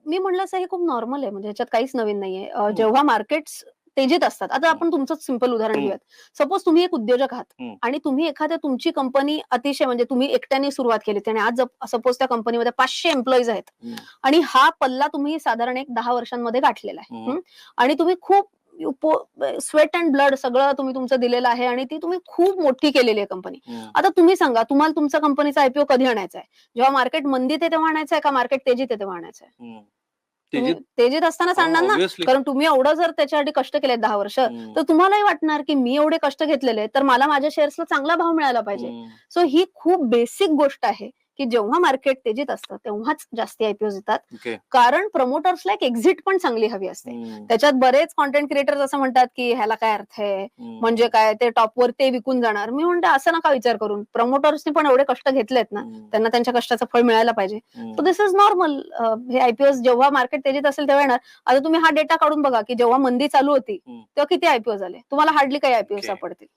मी म्हणलं असं हे खूप नॉर्मल आहे, म्हणजे ह्याच्यात काहीच नवीन नाहीये. हं. जेव्हा मार्केट्स तेजीत असतात. आता हं. आपण तुमचंच सिंपल उदाहरण हं. घेऊयात. सपोज तुम्ही एक उद्योजक आहात हं. आणि तुम्ही एखाद्या तुमची कंपनी अतिशय म्हणजे तुम्ही एकट्याने सुरुवात केलीत आणि आज सपोज त्या कंपनीमध्ये 500 एम्प्लॉईज आहेत हं. आणि हा पल्ला तुम्ही साधारण एक 10 वर्षांमध्ये गाठलेला आहे. हं. आणि तुम्ही खूप स्वेट अँड ब्लड सगळं तुम्ही तुमचं दिलेलं आहे आणि ती तुम्ही खूप मोठी केलेली आहे कंपनी. हं. आता तुम्ही सांगा, तुम्हाला तुमच्या कंपनीचा आयपीओ कधी आणायचा आहे? जेव्हा मार्केट मंदीत आहे तेव्हा आणायचा आहे का मार्केट तेजीत आहे तेव्हा आणायचा आहे? हं. तुम्ही तेजीत तेजीत असतानाच आणणार ना, ऑब्व्हियसली. कारण तुम्ही एवढं जर त्याच्यासाठी कष्ट केलेत 10 वर्ष, हं. तर तुम्हालाही वाटणार, की मी एवढे कष्ट घेतलेले आहेत, तर मला माझ्या शेअर्सला चांगला भाव मिळाला पाहिजे. हं. सो ही खूप बेसिक गोष्ट आहे, की जेव्हा मार्केट तेजीत असतं, तेव्हाच जास्ती आयपीओज येतात. ओके. कारण प्रमोटर्सला एक एक्झिट पण चांगली हवी असते. हं. त्याच्यात बरेच कंटेंट क्रिएटर्स असं म्हणतात, की ह्याला काय अर्थ आहे? म्हणजे हं. काय ते टॉपवर ते विकून जाणार. मी म्हणते असं नका विचार करून. प्रमोटर्सनी पण एवढे कष्ट घेतलेत ना, हं. त्यांना त्यांच्या कष्टाचं फळ मिळायला पाहिजे. सो हं. दिस इज नॉर्मल. हे आयपीओज जेव्हा मार्केट तेजीत असेल तेव्हा येणार. आता तुम्ही हा डेटा काढून बघा, की जेव्हा मंदी चालू होती, हं. तेव्हा किती आयपीओ झाले? तुम्हाला हार्डली काही आयपीओ ओके. सापडतील.